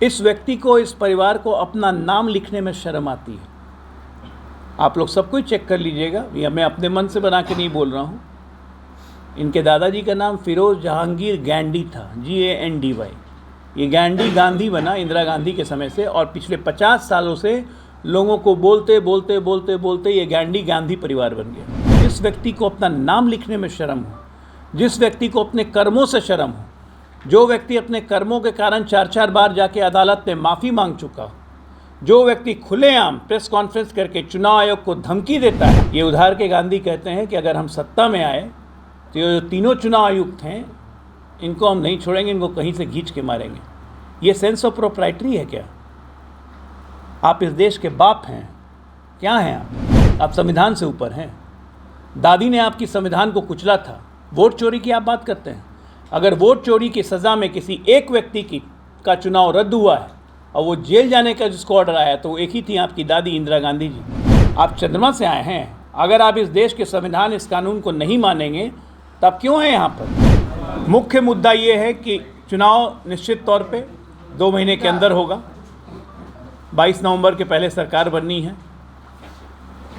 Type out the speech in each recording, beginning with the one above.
इस व्यक्ति को, इस परिवार को अपना नाम लिखने में शर्म आती है। आप लोग सब कुछ चेक कर लीजिएगा, ये मैं अपने मन से बना के नहीं बोल रहा हूँ। इनके दादाजी का नाम फिरोज़ जहांगीर गैंडी था, GANDY। ये गैंडी गांधी बना इंदिरा गांधी के समय से, और पिछले 50 सालों से लोगों को बोलते बोलते बोलते बोलते ये गैंडी गांधी परिवार बन गया। जिस व्यक्ति को अपना नाम लिखने में शर्म हो, जिस व्यक्ति को अपने कर्मों से शर्म हो, जो व्यक्ति अपने कर्मों के कारण 4-4 बार जाके अदालत में माफ़ी मांग चुका हो, जो व्यक्ति खुलेआम प्रेस कॉन्फ्रेंस करके चुनाव आयोग को धमकी देता है, ये उधार के गांधी कहते हैं कि अगर हम सत्ता में आए तो ये तीनों चुनाव आयुक्त हैं, इनको हम नहीं छोड़ेंगे, इनको कहीं से खींच के मारेंगे। ये सेंस ऑफ प्रोप्राइटरी है क्या? आप इस देश के बाप हैं, क्या हैं आप संविधान से ऊपर हैं। दादी ने आपकी संविधान को कुचला था, वोट चोरी की आप बात करते हैं। अगर वोट चोरी की सज़ा में किसी एक व्यक्ति का चुनाव रद्द हुआ है और वो जेल जाने का जिसको ऑर्डर आया, तो वो एक ही थी, आपकी दादी इंदिरा गांधी जी। आप चंद्रमा से आए हैं। अगर आप इस देश के संविधान, इस कानून को नहीं मानेंगे तब क्यों हैं यहाँ पर? मुख्य मुद्दा ये है कि चुनाव निश्चित तौर पे 2 महीने के अंदर होगा। 22 नवंबर के पहले सरकार बननी है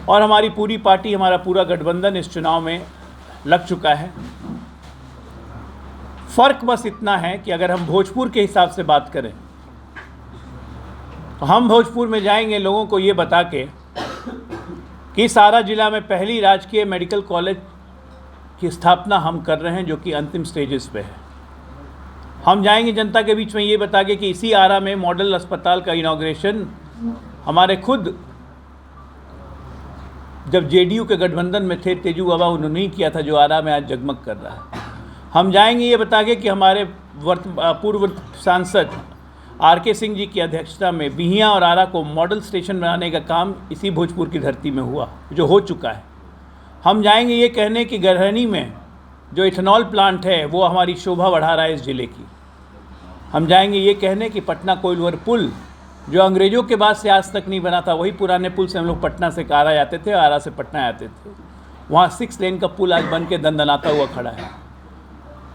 और हमारी पूरी पार्टी, हमारा पूरा गठबंधन इस चुनाव में लग चुका है। फ़र्क बस इतना है कि अगर हम भोजपुर के हिसाब से बात करें तो हम भोजपुर में जाएंगे लोगों को ये बता के कि सारा जिला में पहली राजकीय मेडिकल कॉलेज की स्थापना हम कर रहे हैं, जो कि अंतिम स्टेजेस पे है। हम जाएंगे जनता के बीच में ये बता के कि इसी आरा में मॉडल अस्पताल का इनॉग्रेशन हमारे खुद जब JDU के गठबंधन में थे तेजू बाबा, उन्होंने ही किया था, जो आरा में आज जगमग कर रहा है। हम जाएंगे ये बता के कि हमारे पूर्व सांसद RK सिंह जी की अध्यक्षता में बिहियां और आरा को मॉडल स्टेशन बनाने का काम इसी भोजपुर की धरती में हुआ, जो हो चुका है। हम जाएंगे ये कहने कि गरहनी में जो इथेनॉल प्लांट है वो हमारी शोभा बढ़ा रहा है इस ज़िले की। हम जाएंगे ये कहने कि पटना कोइलवर पुल, जो अंग्रेज़ों के बाद से आज तक नहीं बना था, वही पुराने पुल से हम लोग पटना से आरा जाते थे, आरा से पटना आते थे, वहाँ 6 लेन का पुल आज बन के दंदनाता हुआ खड़ा है।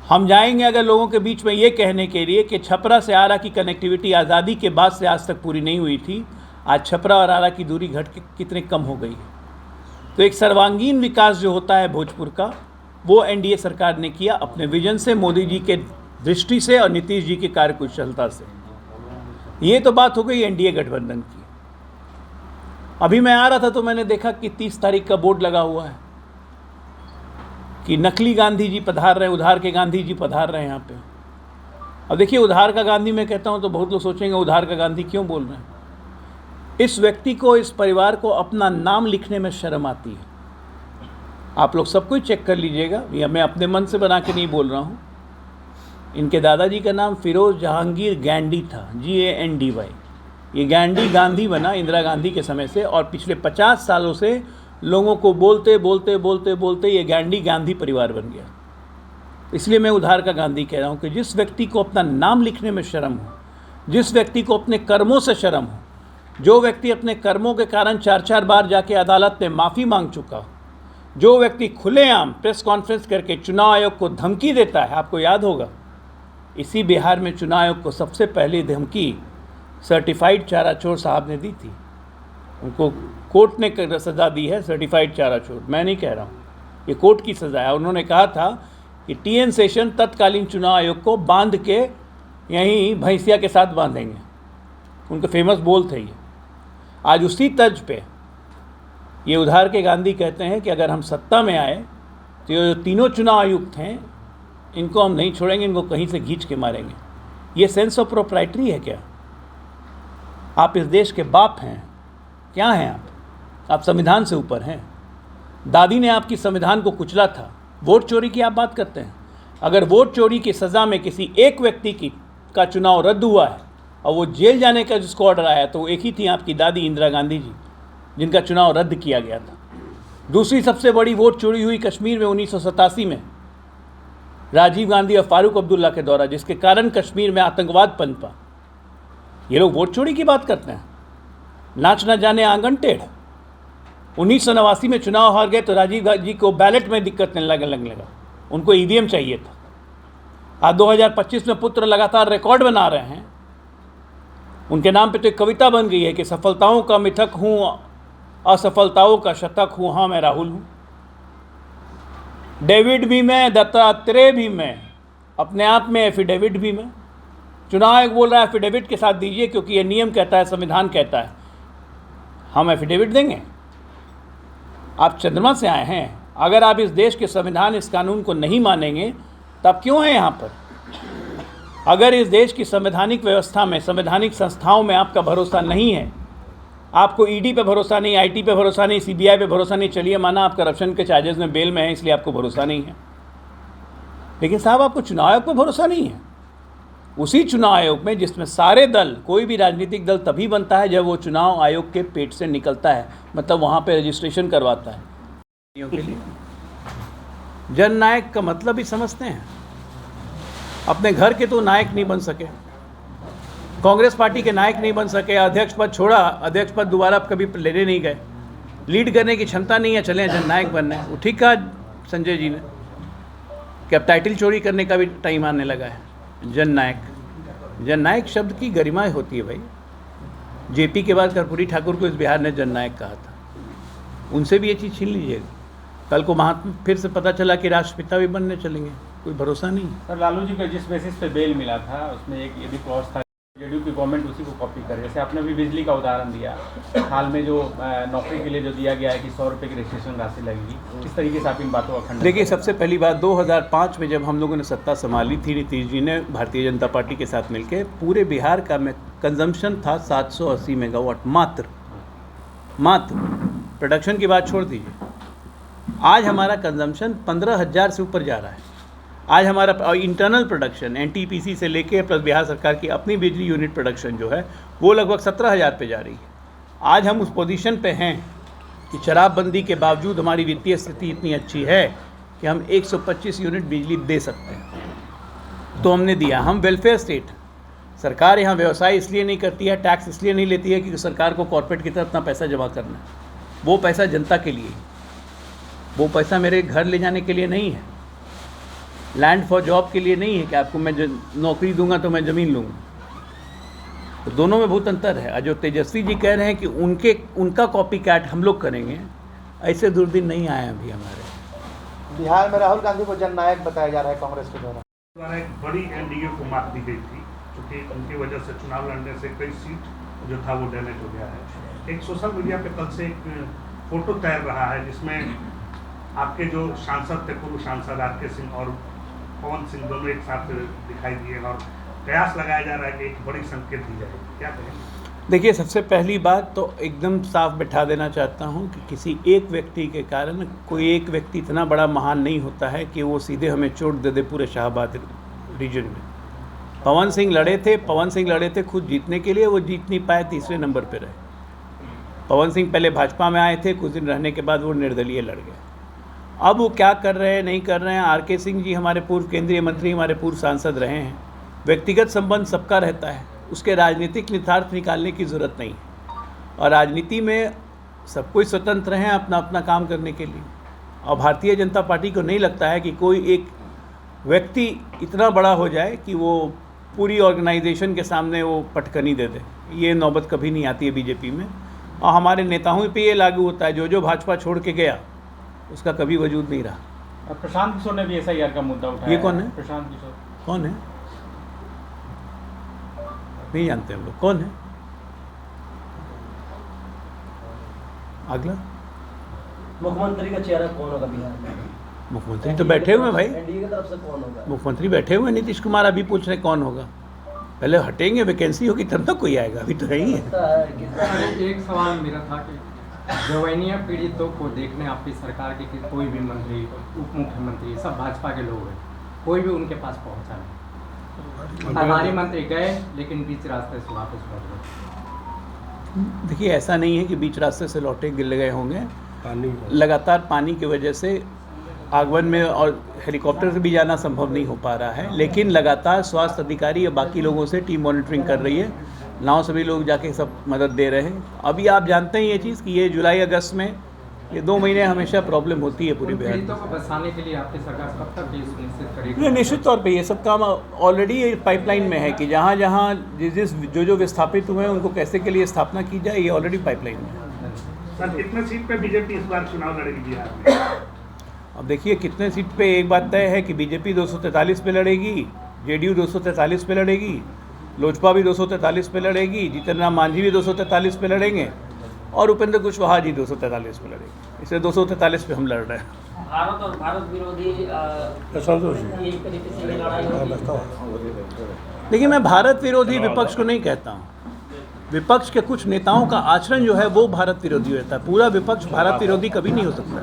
हम जाएंगे अगर लोगों के बीच में ये कहने के लिए कि छपरा से आरा की कनेक्टिविटी आज़ादी के बाद से आज तक पूरी नहीं हुई थी, आज छपरा और आरा की दूरी घट के कितने कम हो गई है। तो एक सर्वांगीण विकास जो होता है भोजपुर का, वो NDA सरकार ने किया अपने विजन से, मोदी जी के दृष्टि से और नीतीश जी की कार्यकुशलता से। ये तो बात हो गई NDA गठबंधन की। अभी मैं आ रहा था तो मैंने देखा कि 30 तारीख का बोर्ड लगा हुआ है कि नकली गांधी जी पधार रहे हैं, उधार के गांधी जी पधार रहे हैं यहाँ पे। अब देखिए, उधार का गांधी मैं कहता हूँ तो बहुत लोग सोचेंगे उधार का गांधी क्यों बोल रहे हैं। इस व्यक्ति को, इस परिवार को अपना नाम लिखने में शर्म आती है। आप लोग सब कुछ चेक कर लीजिएगा, ये मैं अपने मन से बना के नहीं बोल रहा हूँ। इनके दादाजी का नाम फिरोज़ जहांगीर गैंडी था, GANDY। ये गैंडी गांधी बना इंदिरा गांधी के समय से, और पिछले 50 सालों से लोगों को बोलते बोलते बोलते बोलते ये गैंडी गांधी परिवार बन गया। इसलिए मैं उधार का गांधी कह रहा हूँ कि जिस व्यक्ति को अपना नाम लिखने में शर्म हो, जिस व्यक्ति को अपने कर्मों से शर्म हो, जो व्यक्ति अपने कर्मों के कारण 4-4 बार जाके अदालत में माफ़ी मांग चुका हो, जो व्यक्ति खुलेआम प्रेस कॉन्फ्रेंस करके चुनाव आयोग को धमकी देता है, आपको याद होगा इसी बिहार में चुनाव आयोग को सबसे पहली धमकी सर्टिफाइड चारा चोर साहब ने दी थी। उनको कोर्ट ने सज़ा दी है, सर्टिफाइड चारा चोर, मैं नहीं कह रहा हूँ, ये कोर्ट की सज़ा है। उन्होंने कहा था कि TN शेषन तत्कालीन चुनाव आयोग को बांध के यहीं भैंसिया के साथ बांधेंगे, उनके फेमस बोल थे ये। आज उसी तर्ज पे ये उधार के गांधी कहते हैं कि अगर हम सत्ता में आए तो ये तीनों चुनाव आयुक्त हैं, इनको हम नहीं छोड़ेंगे, इनको कहीं से खींच के मारेंगे। ये सेंस ऑफ प्रोप्राइटरी है क्या? आप इस देश के बाप हैं, क्या हैं आप संविधान से ऊपर हैं। दादी ने आपकी संविधान को कुचला था, वोट चोरी की आप बात करते हैं। अगर वोट चोरी की सज़ा में किसी एक व्यक्ति का चुनाव रद्द हुआ है और वो जेल जाने का जिसको ऑर्डर आया, तो वो एक ही थी, आपकी दादी इंदिरा गांधी जी, जिनका चुनाव रद्द किया गया था। दूसरी सबसे बड़ी वोट चोरी हुई कश्मीर में 1987 में राजीव गांधी और फारूक अब्दुल्ला के द्वारा, जिसके कारण कश्मीर में आतंकवाद पनपा। ये लोग वोट चोरी की बात करते हैं, नाच न जाने आंगन टेढ़। 1989 में चुनाव हार गए तो राजीव जी को बैलेट में दिक्कत लगने लगा, उनको EVM चाहिए था। आज 2025 में पुत्र लगातार रिकॉर्ड बना रहे हैं उनके नाम पे तो एक कविता बन गई है कि सफलताओं का मिथक हूँ, असफलताओं का शतक हूँ, हाँ मैं राहुल हूँ। डेविड भी मैं, दत्तात्रेय भी मैं, अपने आप में एफिडेविट भी मैं। चुनाव आयोग बोल रहा है एफिडेविट के साथ दीजिए क्योंकि ये नियम कहता है, संविधान कहता है। हम एफिडेविट देंगे? आप चंद्रमा से आए हैं। अगर आप इस देश के संविधान, इस कानून को नहीं मानेंगे तो आप क्यों हैं यहाँ पर? अगर इस देश की संवैधानिक व्यवस्था में, संवैधानिक संस्थाओं में आपका भरोसा नहीं है, आपको ईडी पे भरोसा नहीं, आईटी पे भरोसा नहीं, सीबीआई पे भरोसा नहीं, चलिए माना आप करप्शन के चार्जेस में बेल में हैं इसलिए आपको भरोसा नहीं है, लेकिन साहब आपको चुनाव आयोग पर भरोसा नहीं है। उसी चुनाव आयोग में जिसमें सारे दल, कोई भी राजनीतिक दल तभी बनता है जब वो चुनाव आयोग के पेट से निकलता है, मतलब वहाँ पे रजिस्ट्रेशन करवाता है के लिए। जननायक का मतलब ही समझते हैं। अपने घर के तो नायक नहीं बन सके, कांग्रेस पार्टी के नायक नहीं बन सके, अध्यक्ष पद छोड़ा, अध्यक्ष पद दोबारा कभी लेने नहीं गए, लीड करने की क्षमता नहीं है, चले जननायक बनने। वो ठीक कहा संजय जी ने कि अब टाइटल चोरी करने का भी टाइम आने लगा है। जननायक शब्द की गरिमा होती है भाई। जेपी के बाद कर्पूरी ठाकुर को इस बिहार ने जननायक कहा था, उनसे भी ये चीज़ छीन लीजिएगा। कल को महात्मा फिर से पता चला कि राष्ट्रपिता भी बनने चलेंगे, कोई भरोसा नहीं। सर लालू जी को जिस बेसिस पे बेल मिला था उसमें एक ये भी क्लॉज था, जेडीयू की गवर्नमेंट उसी को कॉपी करे। जैसे आपने भी बिजली का उदाहरण दिया, हाल में जो नौकरी के लिए जो दिया गया है कि 100 रुपये की रजिस्ट्रेशन राशि लगेगी, किस तरीके से आप इन बातों का खंडन? देखिए, सबसे पहली बात 2005 में जब हम लोगों ने सत्ता संभाली थी, नीतीश जी ने भारतीय जनता पार्टी के साथ मिलकर, पूरे बिहार का कंजम्पशन था 780 मेगावाट मात्र। प्रोडक्शन की बात छोड़ दीजिए। आज हमारा कंजम्पशन 15,000 से ऊपर जा रहा है। आज हमारा इंटरनल प्रोडक्शन एनटीपीसी से लेके प्लस बिहार सरकार की अपनी बिजली यूनिट प्रोडक्शन जो है वो लगभग 17,000 पे जा रही है। आज हम उस पोजीशन पे हैं कि शराबबंदी के बावजूद हमारी वित्तीय स्थिति इतनी अच्छी है कि हम 125 यूनिट बिजली दे सकते हैं। तो हमने दिया। हम वेलफेयर स्टेट। सरकार यहाँ व्यवसाय इसलिए नहीं करती है, टैक्स इसलिए नहीं लेती है कि सरकार को कॉर्पोरेट की तरफ अपना पैसा जमा करना है। वो पैसा जनता के लिए, वो पैसा मेरे घर ले जाने के लिए नहीं है, लैंड फॉर जॉब के लिए नहीं है कि आपको मैं नौकरी दूंगा तो मैं ज़मीन लूँगा। तो दोनों में बहुत अंतर है। जो तेजस्वी जी कह रहे हैं कि उनका कॉपी कैट हम लोग करेंगे, ऐसे दुर्दिन नहीं आए अभी हमारे। बिहार में राहुल गांधी को जननायक बताया जा रहा है कांग्रेस के द्वारा। एक बड़ी एनडीए को मात दी गई थी क्योंकि उनकी वजह से चुनाव लड़ने से कई सीट जो था वो डैमेज हो गया है। एक सोशल मीडिया पे कल से एक फोटो तैर रहा है जिसमें आपके जो सांसद थे, पूर्व सांसद आरके सिंह और पवन सिंह दोनों एक साथ दिखाई दिए और प्रयास लगाया जा रहा है कि एक बड़ी संकेत दी जाए। क्या कहेंगे? देखिए, सबसे पहली बात तो एकदम साफ बैठा देना चाहता हूं कि किसी एक व्यक्ति के कारण कोई एक व्यक्ति इतना बड़ा महान नहीं होता है कि वो सीधे हमें चोट दे दे पूरे शाहबाद रीजन में। पवन सिंह लड़े थे खुद जीतने के लिए, वो जीत नहीं पाए, तीसरे नंबर पर रहे। पवन सिंह पहले भाजपा में आए थे, कुछ दिन रहने के बाद वो निर्दलीय लड़ गए। अब वो क्या कर रहे हैं, नहीं कर रहे हैं। आरके सिंह जी हमारे पूर्व केंद्रीय मंत्री, हमारे पूर्व सांसद रहे हैं। व्यक्तिगत संबंध सबका रहता है, उसके राजनीतिक निहितार्थ निकालने की ज़रूरत नहीं है। और राजनीति में सब कोई स्वतंत्र हैं अपना अपना काम करने के लिए। और भारतीय जनता पार्टी को नहीं लगता है कि कोई एक व्यक्ति इतना बड़ा हो जाए कि वो पूरी ऑर्गेनाइजेशन के सामने वो पटकनी दे दे। ये नौबत कभी नहीं आती है बीजेपी में। और हमारे नेताओं पे ये लागू होता है, जो भाजपा छोड़ के गया उसका कभी वजूद नहीं रहा। प्रशांत किशोर ने भी SIR का मुद्दा उठाया। ये कौन है? प्रशांत किशोर कौन है? नहीं जानते हम लोग कौन है। अगला मुख्यमंत्री का चेहरा कौन होगा बिहार में? मुख्यमंत्री तो बैठे हुए हैं भाई, एनडीए की तरफ से कौन होगा? मुख्यमंत्री बैठे हुए हैं। नीतीश कुमार अभी पूछ रहे कौन होगा। पहले हटेंगे, वैकेंसी होगी तब तक कोई आएगा, अभी तो है ही है। एक सवाल मेरा था कि जवैनिया पीड़ितों को देखने आपकी सरकार के कि कोई भी मंत्री, उप मुख्यमंत्री, सब भाजपा के लोग हैं, कोई भी उनके पास पहुंचा नहीं। हमारे मंत्री गए लेकिन बीच रास्ते से वापस लौट गए। देखिए, ऐसा नहीं है कि बीच रास्ते से लौटे गिर गए होंगे। लगातार पानी की वजह से आगमन में और हेलीकॉप्टर से भी जाना संभव नहीं हो पा रहा है, लेकिन लगातार स्वास्थ्य अधिकारी या बाकी लोगों से टीम मॉनिटरिंग कर रही है। नाव सभी लोग जाके सब मदद दे रहे हैं। अभी आप जानते हैं ये चीज़ कि ये जुलाई अगस्त में ये 2 महीने हमेशा प्रॉब्लम होती है पूरी उन बिहार में। पीड़ितों को बचाने के लिए आपकी सरकार कब तक ये सुनिश्चित करेगी? नहीं, निश्चित तौर पे ये सब काम ऑलरेडी पाइपलाइन में है कि जहाँ जहाँ जो विस्थापित हुए हैं उनको कैसे के लिए स्थापना की जाए, ये ऑलरेडी पाइपलाइन में है। सर कितने सीट पे बीजेपी इस बार चुनाव लड़ेगी बिहार में? अब देखिए कितने सीट पे, एक बात तय है कि बीजेपी 243 पे लड़ेगी, जेडीयू 243 पे लड़ेगी, लोजपा भी 243 पे लड़ेगी, जीतन राम मांझी भी 243 पे लड़ेंगे और उपेंद्र कुशवाहा जी 243 पे लड़ेंगे। इसलिए 243 पे हम लड़ रहे हैं। भारत और भारत विरोधी एक तरीके से ये लड़ाई होगी। देखिए, मैं भारत विरोधी विपक्ष को नहीं कहता हूँ। विपक्ष के कुछ नेताओं का आचरण जो है वो भारत विरोधी होता है। पूरा विपक्ष भारत विरोधी कभी नहीं हो सकता,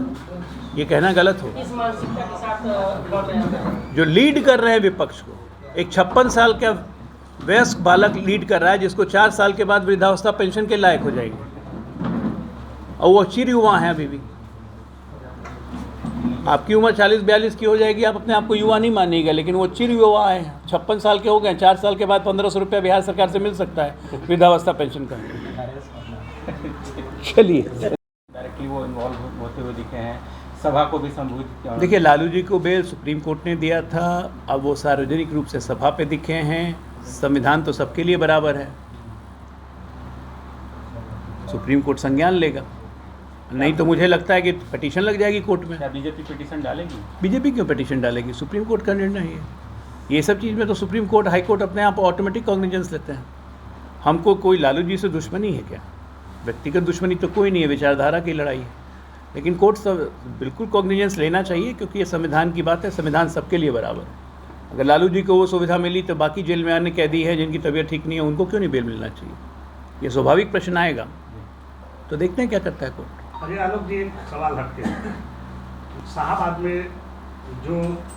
ये कहना गलत हो। इस मानसिकता के साथ लड़ रहे हैं। जो लीड कर रहे हैं विपक्ष को, एक 56 साल का वयस्क बालक लीड कर रहा है जिसको 4 साल के बाद वृद्धावस्था पेंशन के लायक हो जाएंगे, और वो चिर युवा हैं अभी भी। आपकी उम्र 40-42 की हो जाएगी, आप अपने आप को युवा नहीं मानिएगा, लेकिन वो चिर युवा है। 56 साल के हो गए, 4 साल के बाद 1500 रुपया बिहार सरकार से मिल सकता है वृद्धावस्था पेंशन का। चलिए, डायरेक्टली वो इन्वॉल्व होते हुए दिखे हैं, सभा को भी संबोधित किया। देखिए, लालू जी को बेल सुप्रीम कोर्ट ने दिया था, अब वो सार्वजनिक रूप से सभा पे दिखे हैं। संविधान तो सबके लिए बराबर है, सुप्रीम कोर्ट संज्ञान लेगा, नहीं तो मुझे लगता है कि पिटीशन लग जाएगी कोर्ट में। क्या बीजेपी पिटीशन डालेगी? बीजेपी क्यों पिटीशन डालेगी? सुप्रीम कोर्ट का निर्णय है ये सब चीज़ में। तो सुप्रीम कोर्ट, हाई कोर्ट अपने आप ऑटोमेटिक कॉग्निजेंस लेते हैं। हमको कोई लालू जी से दुश्मनी है क्या? व्यक्तिगत दुश्मनी तो कोई नहीं है, विचारधारा की लड़ाई है। लेकिन कोर्ट सब बिल्कुल कॉग्निजेंस लेना चाहिए, क्योंकि ये संविधान की बात है, संविधान सबके लिए बराबर है। अगर लालू जी को वो सुविधा मिली तो बाकी जेल में अन्य कैदी हैं जिनकी तबीयत ठीक नहीं है, उनको क्यों नहीं बेल मिलना चाहिए? ये स्वाभाविक प्रश्न आएगा, तो देखते हैं क्या करता है कोर्ट। अजय आलोक जी, एक सवाल हटके साहबाद में जो